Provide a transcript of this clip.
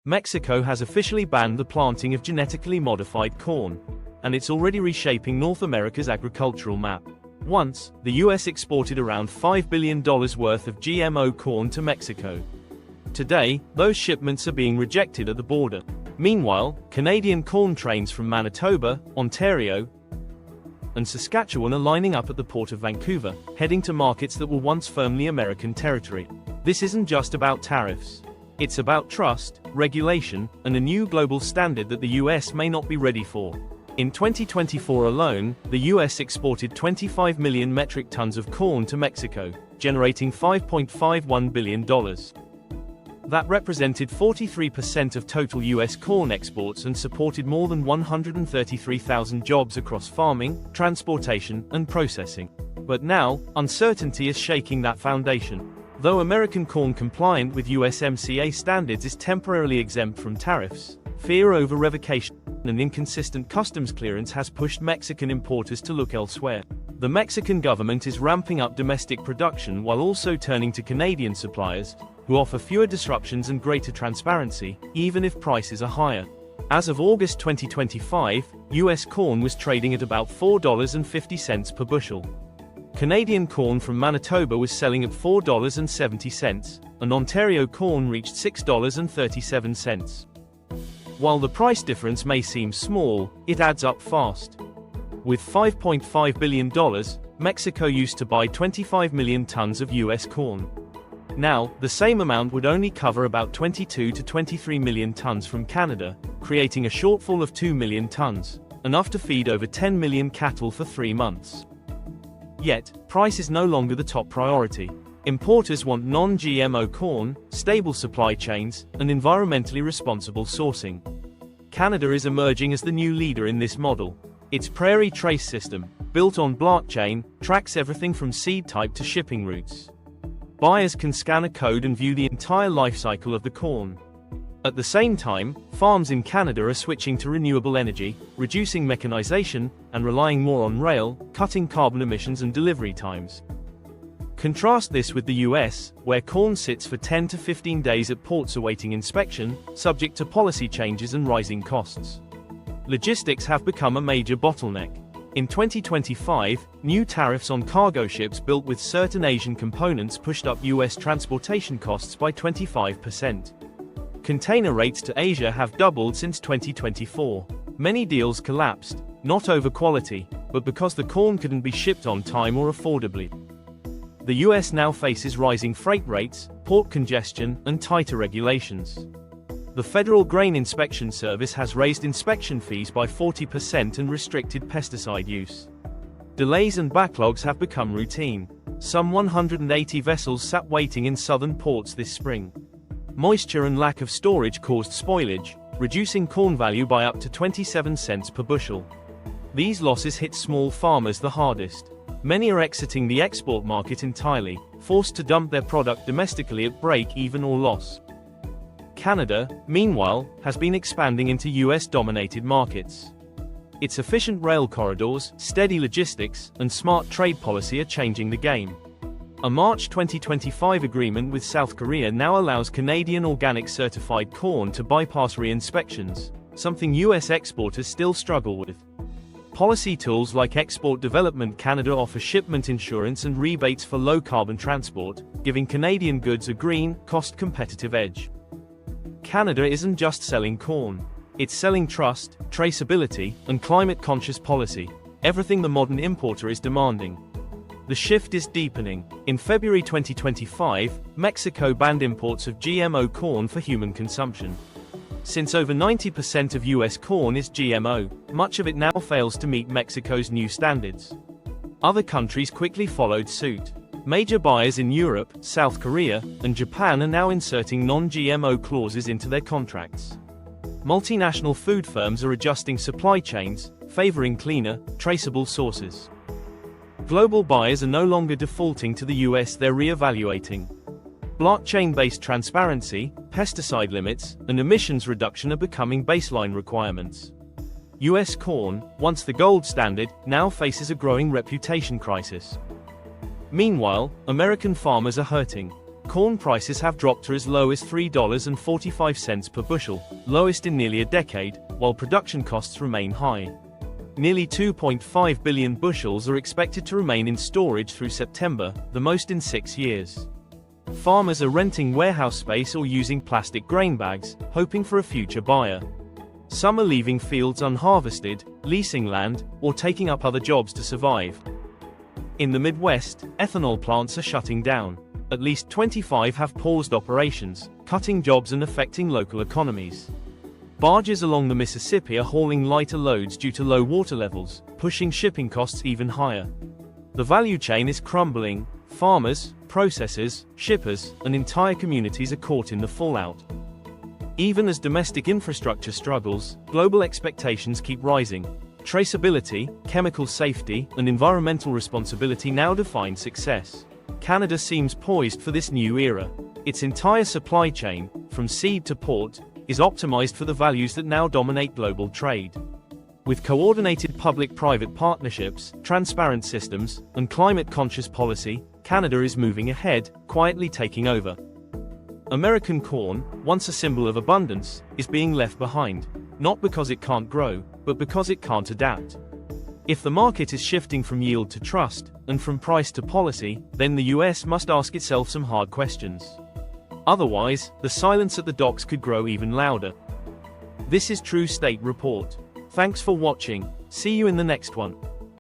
Mexico has officially banned the planting of genetically modified corn, and it's already reshaping North America's agricultural map. Once, the US exported around $5 billion worth of GMO corn to Mexico. Today, those shipments are being rejected at the border. Meanwhile, Canadian corn trains from Manitoba, Ontario, and Saskatchewan are lining up at the port of Vancouver, heading to markets that were once firmly American territory. This isn't just about tariffs. It's about trust, regulation, and a new global standard that the US may not be ready for. In 2024 alone, the US exported 25 million metric tons of corn to Mexico, generating $5.51 billion. That represented 43% of total US corn exports and supported more than 133,000 jobs across farming, transportation, and processing. But now, uncertainty is shaking that foundation. Though American corn compliant with USMCA standards is temporarily exempt from tariffs, fear over revocation and inconsistent customs clearance has pushed Mexican importers to look elsewhere. The Mexican government is ramping up domestic production while also turning to Canadian suppliers, who offer fewer disruptions and greater transparency, even if prices are higher. As of August 2025, US corn was trading at about $4.50 per bushel. Canadian corn from Manitoba was selling at $4.70, and Ontario corn reached $6.37. While the price difference may seem small, it adds up fast. With $5.5 billion, Mexico used to buy 25 million tons of US corn. Now, the same amount would only cover about 22 to 23 million tons from Canada, creating a shortfall of 2 million tons, enough to feed over 10 million cattle for 3 months. Yet, price is no longer the top priority. Importers want non-GMO corn, stable supply chains, and environmentally responsible sourcing. Canada is emerging as the new leader in this model. Its Prairie Trace system, built on blockchain, tracks everything from seed type to shipping routes. Buyers can scan a code and view the entire life cycle of the corn. At the same time, farms in Canada are switching to renewable energy, reducing mechanization, and relying more on rail, cutting carbon emissions and delivery times. Contrast this with the US, where corn sits for 10 to 15 days at ports awaiting inspection, subject to policy changes and rising costs. Logistics have become a major bottleneck. In 2025, new tariffs on cargo ships built with certain Asian components pushed up US transportation costs by 25%. Container rates to Asia have doubled since 2024. Many deals collapsed, not over quality, but because the corn couldn't be shipped on time or affordably. The US now faces rising freight rates, port congestion, and tighter regulations. The Federal Grain Inspection Service has raised inspection fees by 40% and restricted pesticide use. Delays and backlogs have become routine. Some 180 vessels sat waiting in southern ports this spring. Moisture and lack of storage caused spoilage, reducing corn value by up to 27 cents per bushel. These losses hit small farmers the hardest. Many are exiting the export market entirely, forced to dump their product domestically at break-even or loss. Canada, meanwhile, has been expanding into US-dominated markets. Its efficient rail corridors, steady logistics, and smart trade policy are changing the game. A March 2025 agreement with South Korea now allows Canadian organic certified corn to bypass re-inspections, something US exporters still struggle with. Policy tools like Export Development Canada offer shipment insurance and rebates for low-carbon transport, giving Canadian goods a green, cost-competitive edge. Canada isn't just selling corn. It's selling trust, traceability, and climate-conscious policy, everything the modern importer is demanding. The shift is deepening. In February 2025, Mexico banned imports of GMO corn for human consumption. Since over 90% of US corn is GMO, much of it now fails to meet Mexico's new standards. Other countries quickly followed suit. Major buyers in Europe, South Korea, and Japan are now inserting non-GMO clauses into their contracts. Multinational food firms are adjusting supply chains, favoring cleaner, traceable sources. Global buyers are no longer defaulting to the US, they're re-evaluating. Blockchain-based transparency, pesticide limits, and emissions reduction are becoming baseline requirements. US corn, once the gold standard, now faces a growing reputation crisis. Meanwhile, American farmers are hurting. corn prices have dropped to as low as $3.45 per bushel, lowest in nearly a decade, while production costs remain high. Nearly 2.5 billion bushels are expected to remain in storage through September, the most in 6 years. Farmers are renting warehouse space or using plastic grain bags, hoping for a future buyer. Some are leaving fields unharvested, leasing land, or taking up other jobs to survive. In the Midwest, ethanol plants are shutting down. At least 25 have paused operations, cutting jobs and affecting local economies. Barges along the Mississippi are hauling lighter loads due to low water levels, pushing shipping costs even higher. The value chain is crumbling. Farmers, processors, shippers, and entire communities are caught in the fallout. Even as domestic infrastructure struggles, global expectations keep rising. Traceability, chemical safety, and environmental responsibility now define success. Canada seems poised for this new era. Its entire supply chain, from seed to port, is optimized for the values that now dominate global trade. With coordinated public-private partnerships, transparent systems, and climate-conscious policy, Canada is moving ahead, quietly taking over. American corn, once a symbol of abundance, is being left behind, not because it can't grow, but because it can't adapt. If the market is shifting from yield to trust, and from price to policy, then the US must ask itself some hard questions. Otherwise, the silence at the docks could grow even louder. This is True State Report. Thanks for watching. See you in the next one.